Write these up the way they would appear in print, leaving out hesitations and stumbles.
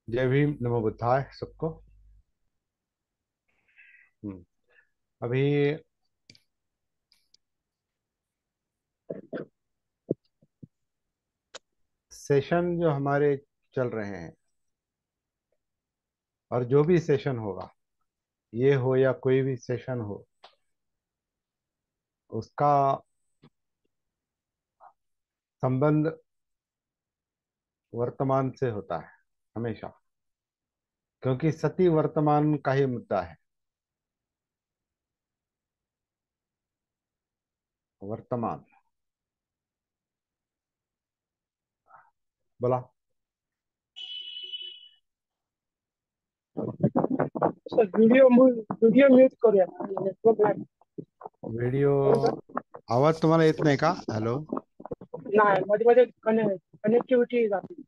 जय भीम नमो बुद्धाय सबको। हम्म, अभी सेशन जो हमारे चल रहे हैं और जो भी सेशन होगा, ये हो या कोई भी सेशन हो, उसका संबंध वर्तमान से होता है हमेशा। क्योंकि सती वर्तमान का ही मुद्दा है। वर्तमान बोला। सर वीडियो म्यूट करूया नेटवर्क नाही वीडियो करू का? आवाज तुम्हाला येत नाही का? हॅलो. नाही मध्ये मध्ये कनेक्टिव्हिटी जाते.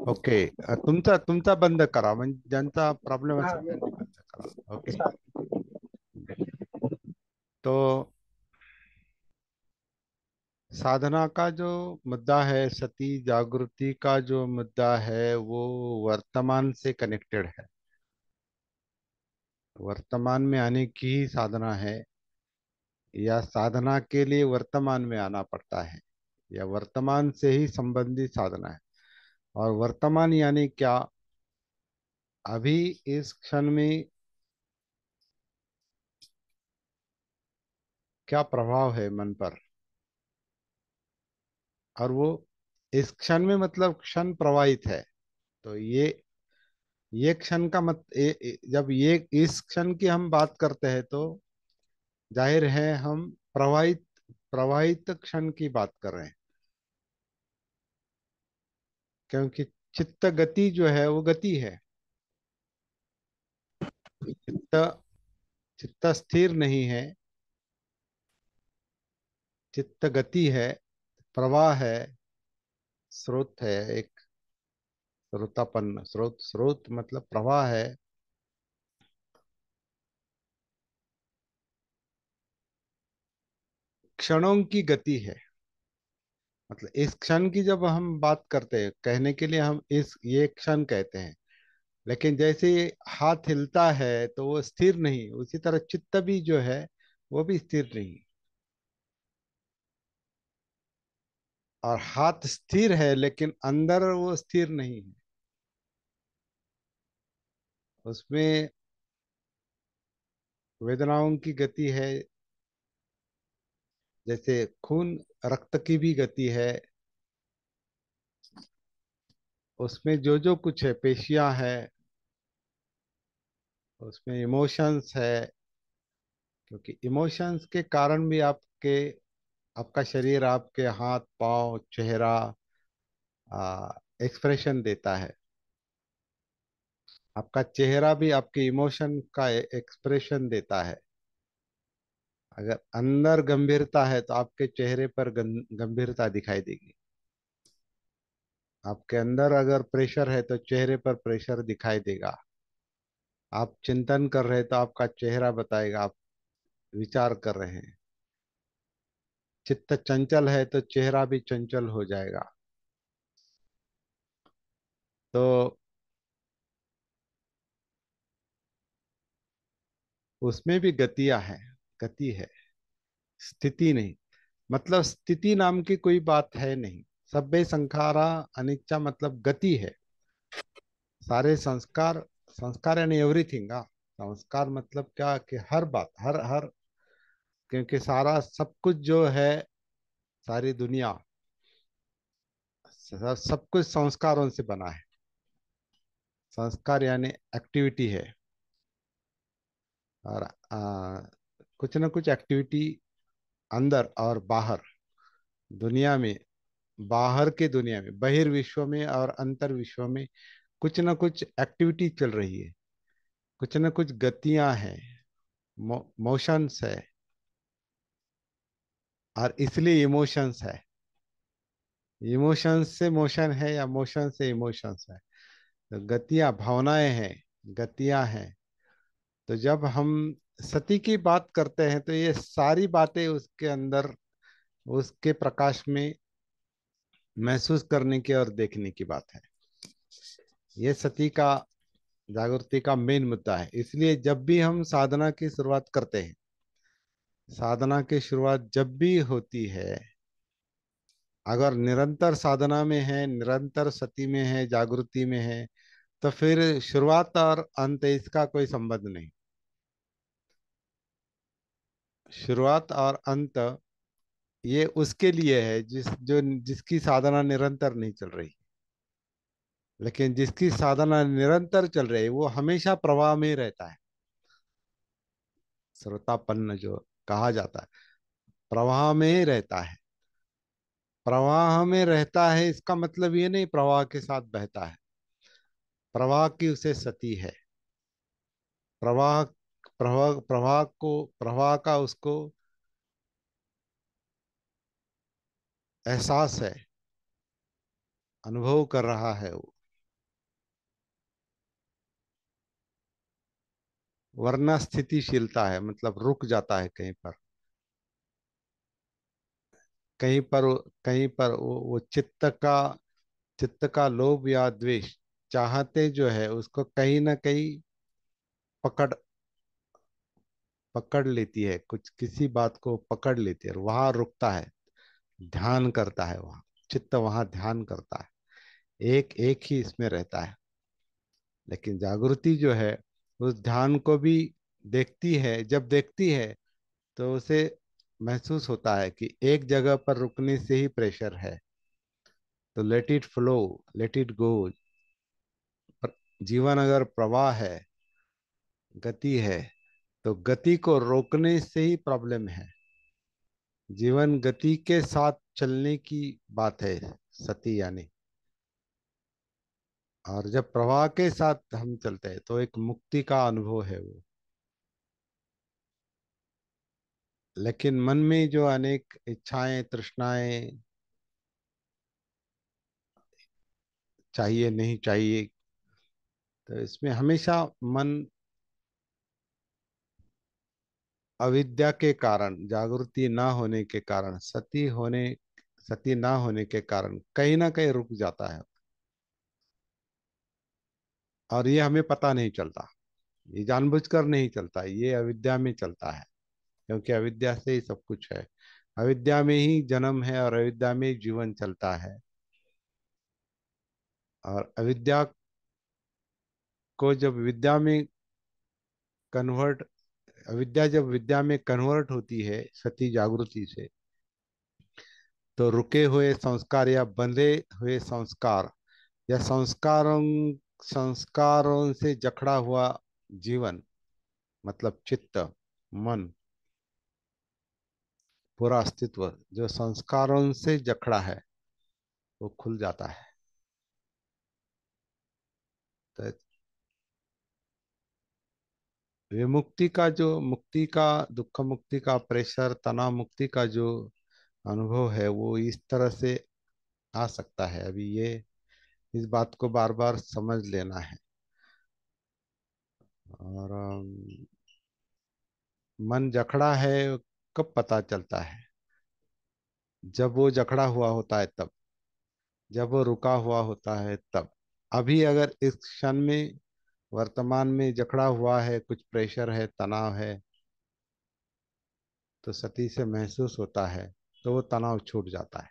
ओके. तुमचा तुमचा बंद करा, म्हणजे ज्यांचा प्रॉब्लेम हा असेल त्यांनी बंद करा. ओके. चालेल. तो साधना का जो मुद्दा है, सती जागृति का जो मुद्दा है, वो वर्तमान से कनेक्टेड है। वर्तमान में आने की ही साधना है, या साधना के लिए वर्तमान में आना पड़ता है, या वर्तमान से ही संबंधित साधना है। और वर्तमान यानी क्या? अभी इस क्षण में क्या प्रभाव है मन पर, और वो इस क्षण में मतलब क्षण प्रवाहित है। तो ये क्षण का जब ये इस क्षण की हम बात करते हैं, तो जाहिर है हम प्रवाहित प्रवाहित क्षण की बात कर रहे हैं। क्योंकि चित्त गति जो है वो गति है। चित्त चित्त स्थिर नहीं है। चित्त गति है, प्रवाह है, स्रोत है एक। स्रोतापन्न, स्रोत स्रोत मतलब प्रवाह है। क्षणों की गति है। मतलब इस क्षण की जब हम बात करते हैं, कहने के लिए हम इस ये क्षण कहते हैं। लेकिन जैसे ये हाथ हिलता है तो वो स्थिर नहीं, उसी तरह चित्त भी जो है वो भी स्थिर नहीं। और हाथ स्थिर है लेकिन अंदर वो स्थिर नहीं है। उसमें वेदनाओं की गति है। जैसे खून, रक्त की भी गति है। उसमें जो जो कुछ है, पेशियां है, उसमें इमोशंस है। क्योंकि इमोशंस के कारण भी आपका शरीर, आपके हाथ पांव चेहरा एक्सप्रेशन देता है। आपका चेहरा भी आपके इमोशन का एक्सप्रेशन देता है। अगर अंदर गंभीरता है तो आपके चेहरे पर गंभीरता दिखाई देगी। आपके अंदर अगर प्रेशर है तो चेहरे पर प्रेशर दिखाई देगा। आप चिंतन कर रहे हैं तो आपका चेहरा बताएगा आप विचार कर रहे हैं। चित्त चंचल है तो चेहरा भी चंचल हो जाएगा। तो उसमें भी गतियां हैं। गति है, स्थिति नहीं। मतलब स्थिति नाम की कोई बात है नहीं। सभ्य संखारा अनिच्चा मतलब गति है। सारे संस्कार, संस्कार यानी एवरीथिंग। संस्कार मतलब क्या कि हर बात, हर हर क्योंकि सारा सब कुछ जो है, सारी दुनिया, सब कुछ संस्कारों से बना है। संस्कार यानी एक्टिविटी है। और कुछ ना कुछ एक्टिविटी अंदर और बाहर दुनिया में, बाहर के दुनिया में, बहिर्विश्व में और अंतर विश्व में कुछ ना कुछ एक्टिविटी चल रही है। कुछ ना कुछ गतियां हैं, मोशंस है। और इसलिए इमोशंस है। इमोशंस से मोशन है या मोशन से इमोशंस है। तो गतियां, भावनाएं हैं, गतियां हैं। तो जब हम सती की बात करते हैं तो ये सारी बातें उसके अंदर, उसके प्रकाश में महसूस करने की और देखने की बात है। ये सती का, जागृति का मेन मुद्दा है। इसलिए जब भी हम साधना की शुरुआत करते हैं, साधना की शुरुआत जब भी होती है, अगर निरंतर साधना में है, निरंतर सती में है, जागृति में है, तो फिर शुरुआत और अंत इसका कोई संबंध नहीं। शुरुआत और अंत ये उसके लिए है जिसकी साधना निरंतर नहीं चल रही। लेकिन जिसकी साधना निरंतर चल रही है वो हमेशा प्रवाह में रहता है। श्रोतापन्न जो कहा जाता है, प्रवाह में ही रहता है। प्रवाह में रहता है इसका मतलब ये नहीं प्रवाह के साथ बहता है। प्रवाह की उसे सती है। प्रवाह प्रवाह का उसको एहसास है, अनुभव कर रहा है वो। वरना स्थितिशीलता है, मतलब रुक जाता है कहीं पर। कहीं पर वो चित्त का लोभ या द्वेष, चाहते जो है उसको कहीं ना कहीं पकड़ पकड़ लेती है, कुछ किसी बात को पकड़ लेती है और वहां रुकता है, ध्यान करता है वहां। चित्त वहां ध्यान करता है, एक एक ही इसमें रहता है। लेकिन जागृति जो है उस ध्यान को भी देखती है। जब देखती है तो उसे महसूस होता है कि एक जगह पर रुकने से ही प्रेशर है, तो let it flow, let it go. जीवन अगर प्रवाह है, गति है, तो गति को रोकने से ही प्रॉब्लम है। जीवन गति के साथ चलने की बात है, सती यानी। और जब प्रवाह के साथ हम चलते हैं तो एक मुक्ति का अनुभव है वो। लेकिन मन में जो अनेक इच्छाएं, तृष्णाएं, चाहिए नहीं चाहिए, तो इसमें हमेशा मन अविद्या के कारण, जागृति ना होने के कारण, सती ना होने के कारण कहीं ना कहीं रुक जाता है। और ये हमें पता नहीं चलता, ये जानबूझकर नहीं चलता, ये अविद्या में चलता है। क्योंकि अविद्या से ही सब कुछ है। अविद्या में ही जन्म है और अविद्या में ही जीवन चलता है। और को जब विद्या में कन्वर्ट अविद्या जब विद्या में कन्वर्ट होती है सती जागृति से, तो रुके हुए संस्कार या बंधे हुए संस्कार या संस्कारों से जकड़ा हुआ जीवन, मतलब चित्त, मन, पूरा अस्तित्व जो संस्कारों से जकड़ा है वो खुल जाता है। तो विमुक्ति का जो, मुक्ति का, दुख मुक्ति का, प्रेशर तनाव मुक्ति का जो अनुभव है वो इस तरह से आ सकता है। अभी ये इस बात को बार बार समझ लेना है। और मन जकड़ा है कब पता चलता है? जब वो जकड़ा हुआ होता है तब, जब वो रुका हुआ होता है तब। अभी अगर इस क्षण में, वर्तमान में जकड़ा हुआ है, कुछ प्रेशर है, तनाव है, तो सती से महसूस होता है, तो वो तनाव छूट जाता है,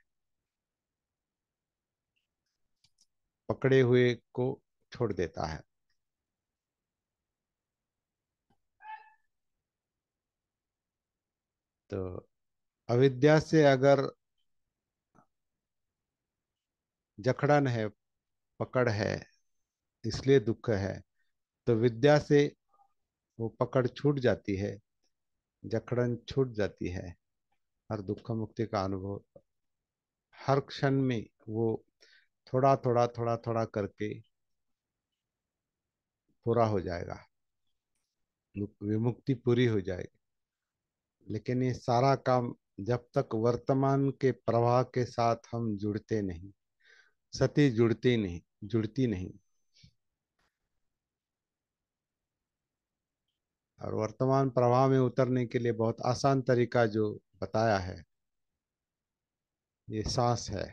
पकड़े हुए को छोड़ देता है। तो अविद्या से अगर जकड़न है, पकड़ है, इसलिए दुख है, तो विद्या से वो पकड़ छूट जाती है, जकड़न छूट जाती है, और दुख मुक्ति का अनुभव हर क्षण में वो थोड़ा थोड़ा करके पूरा हो जाएगा, विमुक्ति पूरी हो जाएगी। लेकिन ये सारा काम जब तक वर्तमान के प्रवाह के साथ हम जुड़ते नहीं, सती जुड़ती नहीं। और वर्तमान प्रवाह में उतरने के लिए बहुत आसान तरीका जो बताया है, ये सांस है।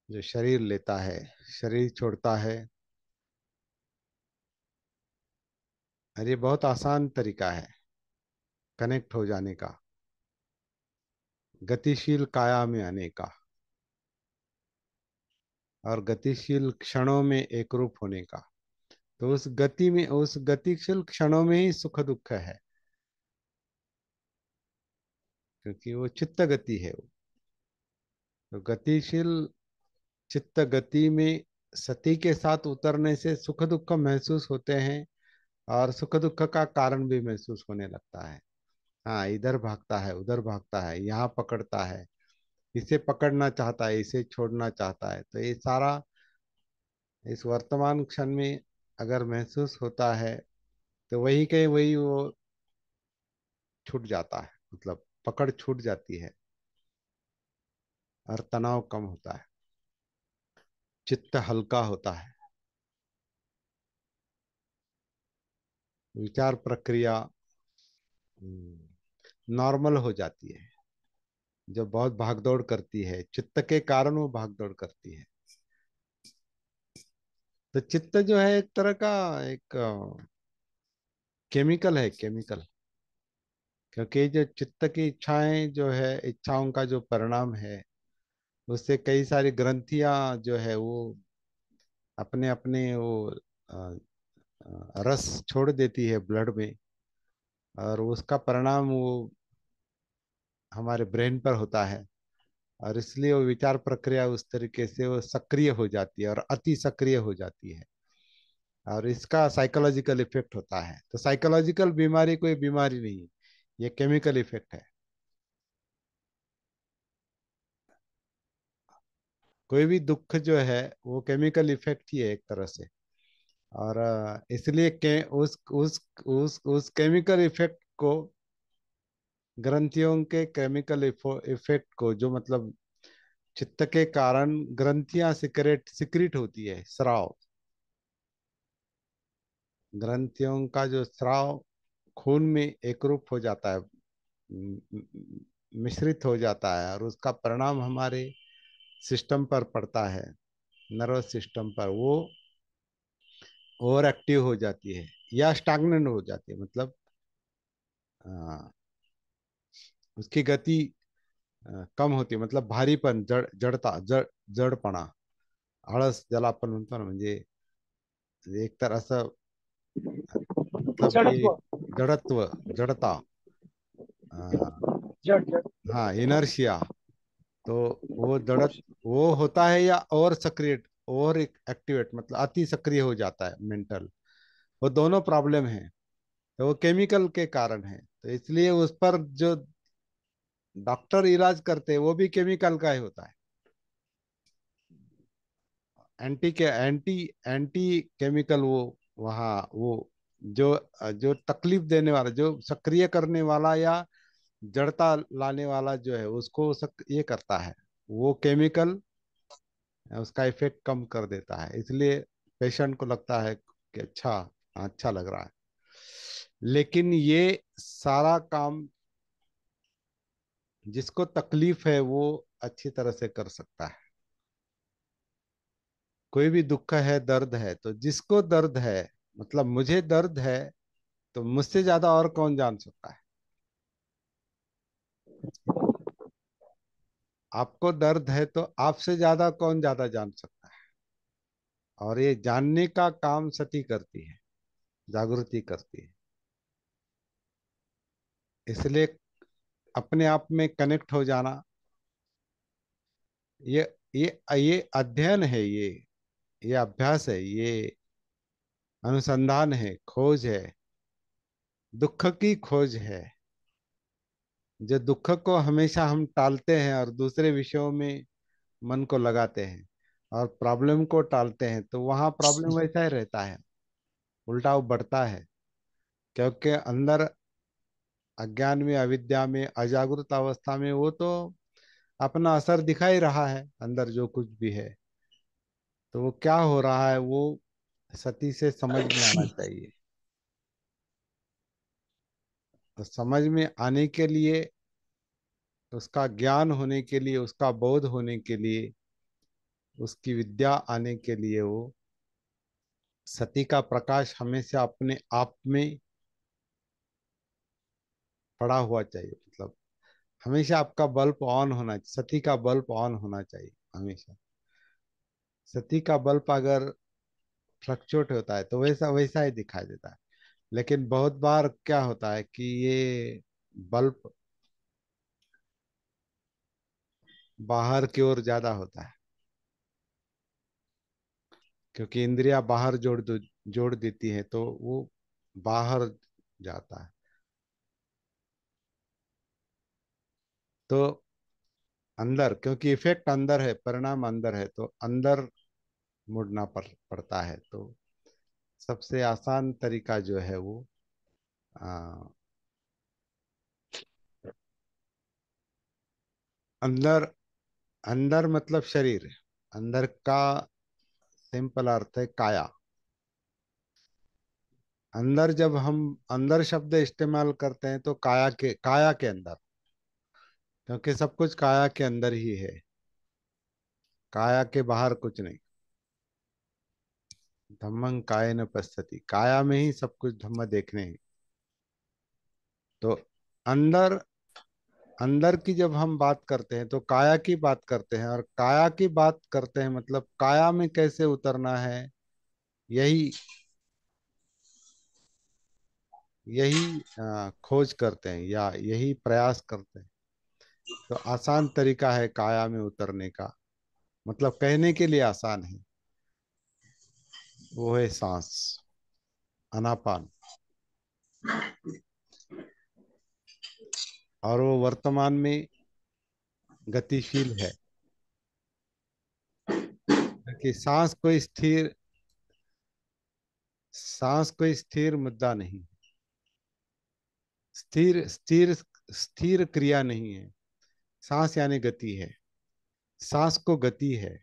जो शरीर लेता है, शरीर छोड़ता है। और ये बहुत आसान तरीका है कनेक्ट हो जाने का, गतिशील काया में आने का, और गतिशील क्षणों में एक रूप होने का। तो उस गति में, उस गतिशील क्षणों में ही सुख दुख है, क्योंकि वो चित्त गति है वो। तो गतिशील चित्त गति में सती के साथ उतरने से सुख दुख महसूस होते हैं, और सुख दुख का कारण भी महसूस होने लगता है। हाँ, इधर भागता है, उधर भागता है, यहाँ पकड़ता है, इसे पकड़ना चाहता है, इसे छोड़ना चाहता है। तो ये सारा इस वर्तमान क्षण में अगर महसूस होता है, तो वही के वही वो छूट जाता है, मतलब पकड़ छूट जाती है, और तनाव कम होता है, चित्त हल्का होता है, विचार प्रक्रिया नॉर्मल हो जाती है। जो बहुत भागदौड़ करती है, चित्त के कारण वो भागदौड़ करती है। तो चित्त जो है एक तरह का एक केमिकल है, केमिकल। क्योंकि जो चित्त की इच्छाएं जो है, इच्छाओं का जो परिणाम है, उससे कई सारी ग्रंथियां जो है वो अपने अपने वो रस छोड़ देती है ब्लड में, और उसका परिणाम वो हमारे ब्रेन पर होता है। और इसलिए वो विचार प्रक्रिया उस तरीके से वो सक्रिय हो जाती है, और अति सक्रिय हो जाती है। और इसका साइकोलॉजिकल इफेक्ट होता है। तो साइकोलॉजिकल बीमारी कोई बीमारी नहीं है, ये केमिकल इफेक्ट है। कोई भी दुख जो है वो केमिकल इफेक्ट ही है एक तरह से। और इसलिए उस केमिकल इफेक्ट को, ग्रंथियों के केमिकल इफेक्ट को, जो मतलब चित्त के कारण ग्रंथियां सिक्रेट सिक्रिट होती है, स्राव, ग्रंथियों का जो स्राव खून में एकरूप हो जाता है, मिश्रित हो जाता है, और उसका परिणाम हमारे सिस्टम पर पड़ता है, नर्वस सिस्टम पर। वो ओवर एक्टिव हो जाती है, या स्टैग्नेंट हो जाती है, मतलब अ, उसकी गति कम होती है, मतलब भारीपन, जड़पणा, आळस ज्याला आपण म्हणतो ना, म्हणजे एक तरह से, मतलब ये जड़त्व। जड़त्व, जड़ता, अ, जड़ जड़। हाँ, इनर्शिया। तो वो जड़त वो होता है, या और सक्रिय, और एक्टिवेट, मतलब अति सक्रिय हो जाता है मेंटल। वो दोनों प्रॉब्लम है। तो वो केमिकल के कारण है, तो इसलिए उस पर जो डॉक्टर इलाज करते हैं वो भी केमिकल का ही होता है। एंटी एंटी केमिकल वो, वहाँ वो जो जो तकलीफ देने वाला, जो सक्रिय करने वाला या जड़ता लाने वाला जो है, उसको ये करता है वो केमिकल, उसका इफेक्ट कम कर देता है। इसलिए पेशेंट को लगता है कि अच्छा, अच्छा लग रहा है। लेकिन ये सारा काम जिसको तकलीफ है वो अच्छी तरह से कर सकता है। कोई भी दुख है, दर्द है, तो जिसको दर्द है, मतलब मुझे दर्द है, तो मुझसे ज्यादा और कौन जान सकता है? आपको दर्द है तो आपसे ज्यादा कौन ज्यादा जान सकता है? और ये जानने का काम सती करती है, जागृति करती है। इसलिए अपने आप में कनेक्ट हो जाना, ये ये अध्ययन है, ये अभ्यास है, ये अनुसंधान है, खोज है, दुख की खोज है। जो दुख को हमेशा हम टालते हैं और दूसरे विषयों में मन को लगाते हैं, और प्रॉब्लम को टालते हैं, तो वहाँ प्रॉब्लम वैसा ही रहता है, उल्टा वो बढ़ता है। क्योंकि अंदर अज्ञान में, अविद्या में, अजागृत अवस्था में वो तो अपना असर दिखा ही रहा है, अंदर जो कुछ भी है। तो वो क्या हो रहा है वो सती से समझ में आना चाहिए। तो समझ में आने के लिए, उसका ज्ञान होने के लिए, उसका बोध होने के लिए उसकी विद्या आने के लिए वो सती का प्रकाश हमेशा अपने आप में पड़ा हुआ चाहिए। मतलब हमेशा आपका बल्ब ऑन होना चाहिए, सती का बल्ब ऑन होना चाहिए हमेशा। सती का बल्ब अगर फ्लक्चुएट होता है तो वैसा वैसा ही दिखाई देता है। लेकिन बहुत बार क्या होता है कि ये बल्ब बाहर की ओर ज्यादा होता है, क्योंकि इंद्रियां बाहर जोड़ देती है तो वो बाहर जाता है। तो अंदर, क्योंकि इफेक्ट अंदर है, परिणाम अंदर है, तो अंदर पड़ता है। तो सबसे आसान तरीका जो है वो आ, अंदर, अंदर मतलब शरीर, अंदर का सिंपल अर्थ है काया। अंदर जब हम अंदर शब्द इस्तेमाल करते हैं तो काया के अंदर, क्योंकि सब कुछ काया के अंदर ही है, काया के बाहर कुछ नहीं। धम्मं कायेन पश्यति, काया में ही सब कुछ धम्म देखने हैं। तो अंदर, अंदर की जब हम बात करते हैं तो काया की बात करते हैं, और काया की बात करते हैं मतलब काया में कैसे उतरना है, यही यही खोज करते हैं या यही प्रयास करते हैं। तो आसान तरीका है काया में उतरने का, मतलब कहने के लिए आसान है, वो है सांस, अनापान। और वो वर्तमान में गतिशील है, कि सांस कोई स्थिर मुद्दा नहीं, स्थिर स्थिर स्थिर क्रिया नहीं है। सांस यानी गति है, सांस को गति है।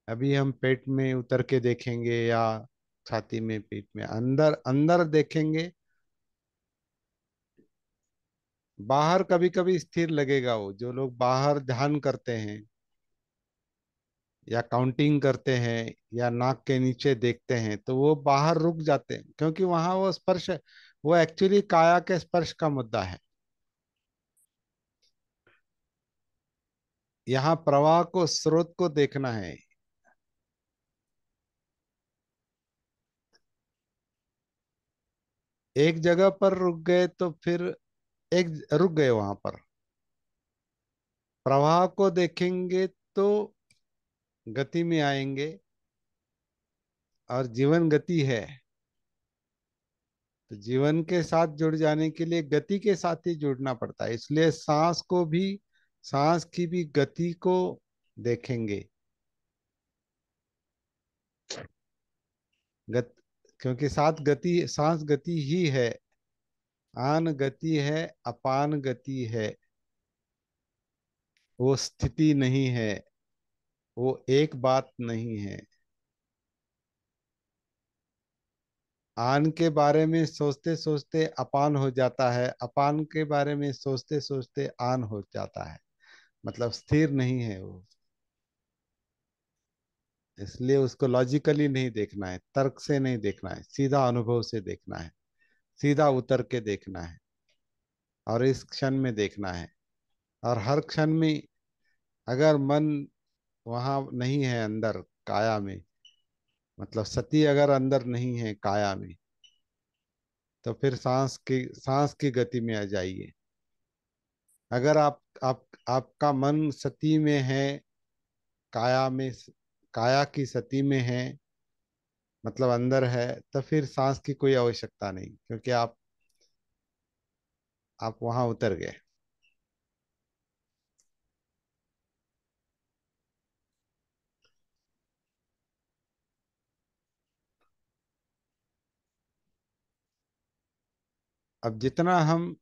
अभी हम पेट में उतर के देखेंगे या छाती में, पेट में, अंदर अंदर देखेंगे, बाहर कभी कभी स्थिर लगेगा। वो जो लोग बाहर ध्यान करते हैं या काउंटिंग करते हैं या नाक के नीचे देखते हैं तो वो बाहर रुक जाते हैं, क्योंकि वहां वो स्पर्श, वो एक्चुअली काया के स्पर्श का मुद्दा है। यहाँ प्रवाह को, स्रोत को देखना है। एक जगह पर रुक गए तो फिर एक रुक गए वहां पर, प्रवाह को देखेंगे तो गति में आएंगे। और जीवन गति है, तो जीवन के साथ जुड़ जाने के लिए गति के साथ ही जुड़ना पड़ता है। इसलिए सांस को भी, सांस की भी गति को देखेंगे। गत क्योंकि साथ गति, सांस गति ही है, आन गति है, अपान गति है। वो स्थिति नहीं है, वो एक बात नहीं है। आन के बारे में सोचते सोचते अपान हो जाता है, अपान के बारे में सोचते सोचते आन हो जाता है। मतलब स्थिर नहीं है वो। इसलिए उसको लॉजिकली नहीं देखना है, तर्क से नहीं देखना है, सीधा अनुभव से देखना है, सीधा उतर के देखना है, और इस क्षण में देखना है। और हर क्षण में अगर मन वहां नहीं है अंदर काया में, मतलब सती अगर अंदर नहीं है काया में, तो फिर सांस की गति में आ जाइए। अगर आपका मन सती में है, काया में, काया की सती में है, मतलब अंदर है, तो फिर सांस की कोई आवश्यकता नहीं, क्योंकि आप वहां उतर गए। अब जितना हम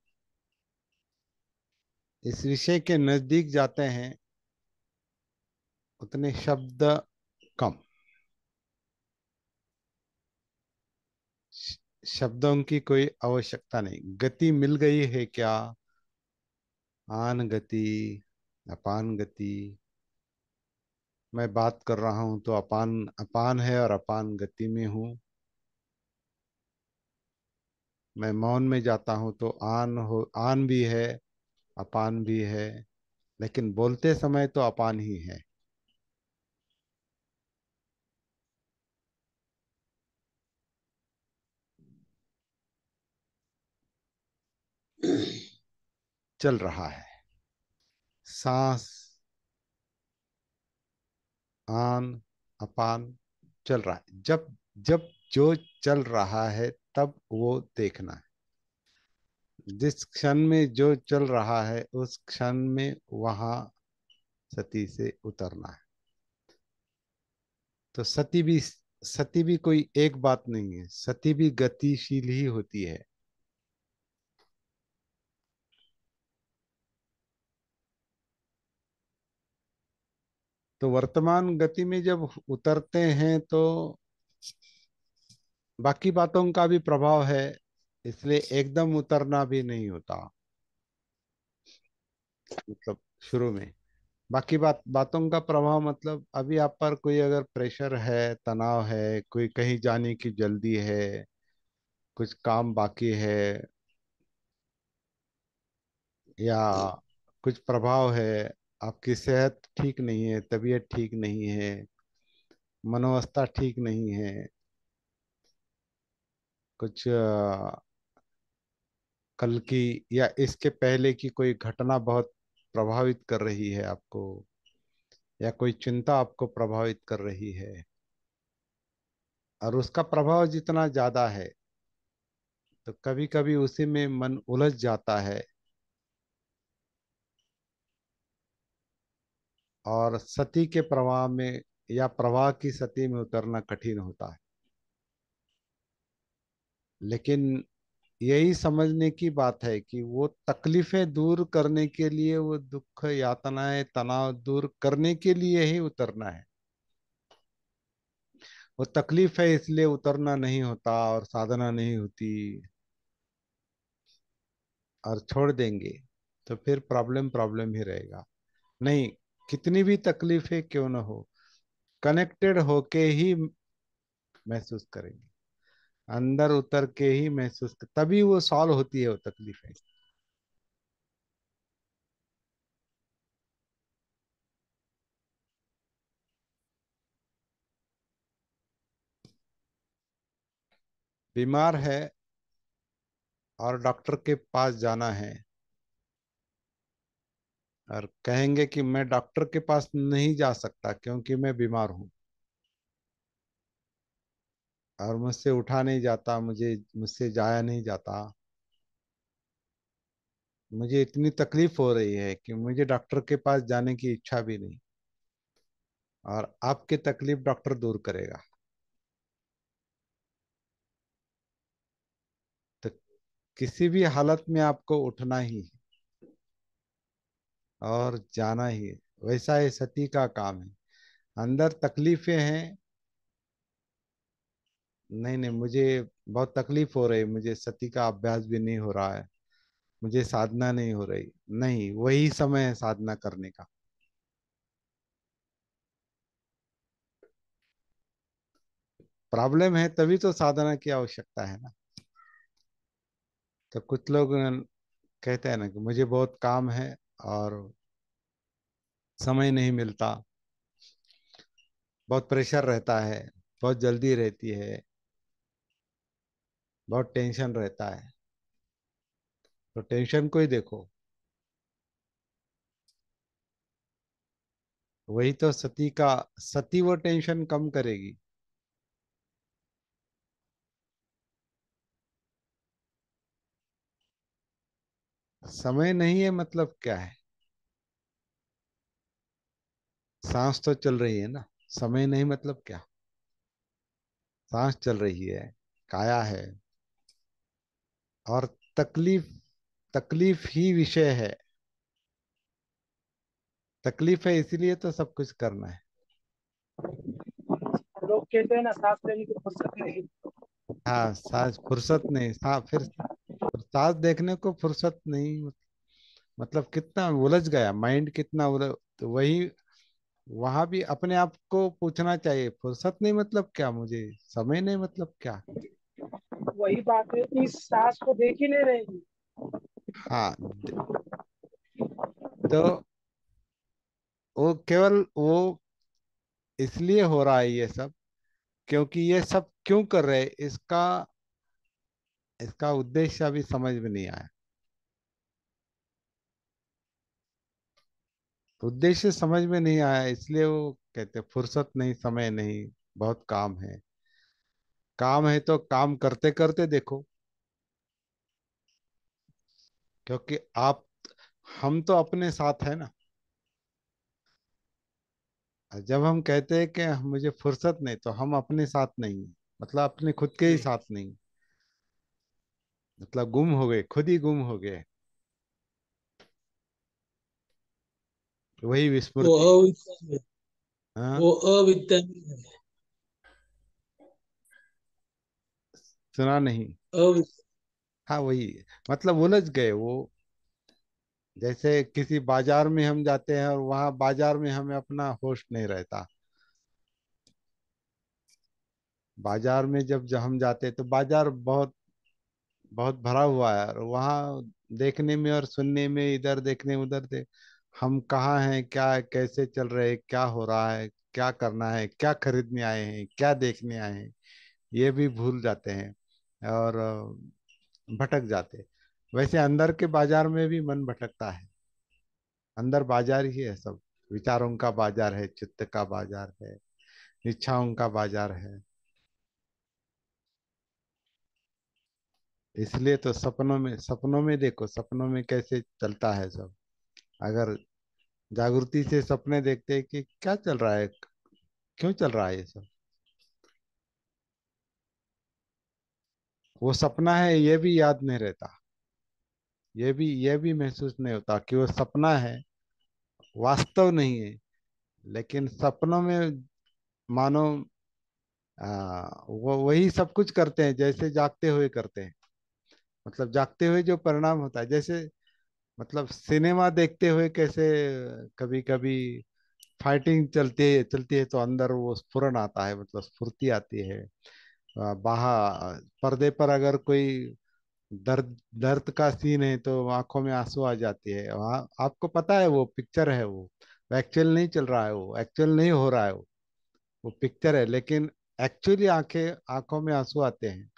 इस विषय के नजदीक जाते हैं उतने शब्द कम, शब्दों की कोई आवश्यकता नहीं। गति मिल गई है क्या, आन गति, अपान गति, मैं बात कर रहा हूं तो अपान अपान है और अपान गति में हूँ। मैं मौन में जाता हूं तो आन भी है, अपान भी है, लेकिन बोलते समय तो अपान ही है। चल रहा है सांस, आन, अपान, चल रहा है। जब जब जो चल रहा है तब वो देखना है। जिस क्षण में जो चल रहा है उस क्षण में वहां सती से उतरना है। तो सती भी कोई एक बात नहीं है, सती भी गतिशील ही होती है। तो वर्तमान गति में जब उतरते हैं तो बाकी बातों का भी प्रभाव है, इसलिए एकदम उतरना भी नहीं होता। मतलब शुरू में बाकी बातों का प्रभाव, मतलब अभी आप पर कोई अगर प्रेशर है, तनाव है, कोई कहीं जाने की जल्दी है, कुछ काम बाकी है, या कुछ प्रभाव है, आपकी सेहत ठीक नहीं है, तबीयत ठीक नहीं है, मनोवस्था ठीक नहीं है, कुछ कल की या इसके पहले की कोई घटना बहुत प्रभावित कर रही है आपको, या कोई चिंता आपको प्रभावित कर रही है, और उसका प्रभाव जितना ज्यादा है तो कभी कभी उसी में मन उलझ जाता है, और सती के प्रवाह में या प्रवाह की सती में उतरना कठिन होता है। लेकिन यही समझने की बात है कि वो तकलीफें दूर करने के लिए, वो दुख यातनाएं तनाव दूर करने के लिए ही उतरना है। वो तकलीफ है इसलिए उतरना नहीं होता और साधना नहीं होती, और छोड़ देंगे तो फिर प्रॉब्लम प्रॉब्लम ही रहेगा। नहीं, कितनी भी तकलीफें क्यों ना हो, कनेक्टेड होके ही महसूस करेंगे, अंदर उतर के ही महसूस तभी वो सॉल्व होती है वो तकलीफें। बीमार है और डॉक्टर के पास जाना है, और कहेंगे कि मैं डॉक्टर के पास नहीं जा सकता क्योंकि मैं बीमार हूँ, और मुझसे उठा नहीं जाता, मुझसे जाया नहीं जाता, मुझे इतनी तकलीफ हो रही है कि मुझे डॉक्टर के पास जाने की इच्छा भी नहीं, और आपकी तकलीफ डॉक्टर दूर करेगा। तो किसी भी हालत में आपको उठना ही है और जाना ही है। वैसा ही सती का काम है। अंदर तकलीफें हैं, नहीं नहीं मुझे बहुत तकलीफ हो रही, मुझे सती का अभ्यास भी नहीं हो रहा है, मुझे साधना नहीं हो रही, नहीं वही समय है साधना करने का। प्रॉब्लम है तभी तो साधना की आवश्यकता है ना। तो कुछ लोग कहते हैं ना कि मुझे बहुत काम है और समय नहीं मिलता, बहुत प्रेशर रहता है, बहुत जल्दी रहती है, बहुत टेंशन रहता है। तो टेंशन को ही देखो, वही तो सती वो टेंशन कम करेगी। समय नहीं है मतलब क्या है? सांस तो चल रही है ना, समय नहीं मतलब क्या? सांस चल रही है, काया है, और तकलीफ तकलीफ ही विषय है। तकलीफ है इसीलिए तो सब कुछ करना है। लोग कहते हैं ना, सांस लेने की फुर्सत नहीं। हाँ, सांस फुर्सत नहीं, फिर सांस देखने को फुर्सत नहीं, मतलब कितना उलझ गया माइंड, कितना उलझ। तो वही वहां भी अपने आप को पूछना चाहिए, फुर्सत नहीं मतलब क्या, मुझे समय नहीं मतलब क्या। वही बात है कि सास को देख ही नहीं रही। हाँ तो वो केवल वो इसलिए हो रहा है ये सब, क्योंकि ये सब क्यों कर रहे हैं, इसका इसका उद्देश्य अभी समझ में नहीं आया। उद्देश्य समझ में नहीं आया, इसलिए वो कहते फुर्सत नहीं, समय नहीं, बहुत काम है। काम है तो काम करते करते देखो, क्योंकि आप, हम तो अपने साथ है ना। जब हम कहते हैं कि मुझे फुर्सत नहीं, तो हम अपने साथ नहीं हैं। मतलब अपने खुद के ही साथ नहीं, मतलब गुम हो गए, खुद ही गुम हो गए। वही वो विस्मृति। अविद्या में, हाँ, वो अविद्या में है। सुना नहीं। अविद्या। हाँ वही, मतलब उलझ गए वो। जैसे किसी बाजार में हम जाते हैं और वहां बाजार में हमें अपना होश नहीं रहता। बाजार में जब हम जाते हैं तो बाजार बहुत बहुत भरा हुआ है, और वहाँ देखने में और सुनने में, इधर देखने उधर देख, हम कहाँ हैं, क्या है, कैसे चल रहे हैं, क्या हो रहा है, क्या करना है, क्या खरीदने आए हैं, क्या देखने आए हैं, ये भी भूल जाते हैं। और भटक जाते हैं। वैसे अंदर के बाजार में भी मन भटकता है। अंदर बाजार ही है सब। विचारों का बाजार है, चित्त का बाजार है, इच्छाओं का बाजार है। इसलिए तो सपनों में देखो, सपनों में कैसे चलता है सब। अगर जागृति से सपने देखते हैं कि क्या चल रहा है, क्यों चल रहा है ये सब, वो सपना है ये भी याद नहीं रहता। ये भी महसूस नहीं होता कि वो सपना है, वास्तव नहीं है। लेकिन सपनों में मानो वो वही सब कुछ करते हैं जैसे जागते हुए करते हैं। मतलब जागते हुए जो परिणाम होता है, जैसे मतलब सिनेमा देखते हुए कैसे कभी कभी फाइटिंग चलती है तो अंदर वो स्फुरन आता है, मतलब स्फूर्ति आती है। बाहर पर्दे पर अगर कोई दर्द दर्द का सीन है तो आंखों में आंसू आ जाती है, वहाँ आपको पता है वो पिक्चर है, वो एक्चुअल नहीं चल रहा है, वो एक्चुअल नहीं हो रहा है, वो पिक्चर है, लेकिन एक्चुअली आंखों में आंसू आते हैं।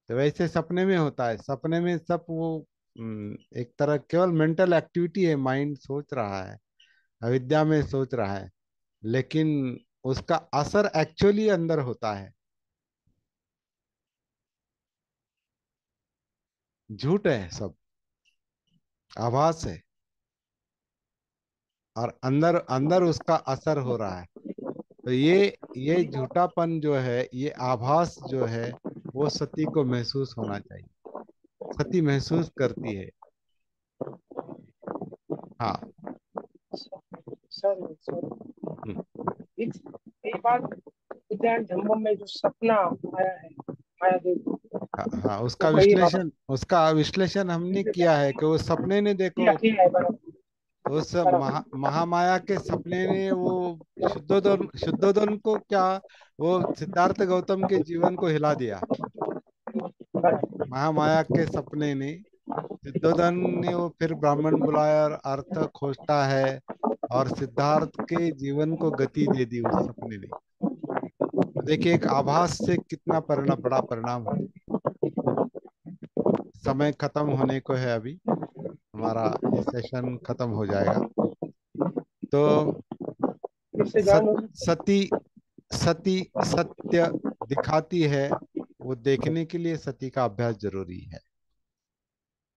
तो वैसे सपने में होता है, सपने में सब वो एक तरह केवल मेंटल एक्टिविटी है, माइंड सोच रहा है, अविद्या में सोच रहा है, लेकिन उसका असर एक्चुअली अंदर होता है। झूठ है सब, आभास है, और अंदर अंदर उसका असर हो रहा है। तो ये झूठापन जो है, ये आभास जो है, वो सती को महसूस होना चाहिए। सती महसूस करती है। हाँ। सर सर, हम्म, इस एक बार उद्यान धम्मम में जो सपना आया है माया देवी, हाँ हाँ, वो कही बाबा उसका विश्लेषण हमने किया है कि वो सपने ने देखो, किया किया है बराबर। उस बराबर महामाया के सपने ने वो शुद्धोदन को क्या, वो सिद्धार्थ गौतम के जीवन को हिला दिया। बराबर। महामाया के सपने ने, सिद्धोधन ने वो फिर ब्राह्मण बुलाया और अर्थ खोजता है, और सिद्धार्थ के जीवन को गति दे दी उस सपने ने। तो देखिए एक आभास से कितना परिणाम, बड़ा परिणाम हो। समय खत्म होने को है अभी, हमारा ये सेशन खत्म हो जाएगा। तो फिर से सत, जान हो। सती सती सत्य दिखाती है, वो देखने के लिए सती का अभ्यास जरूरी है।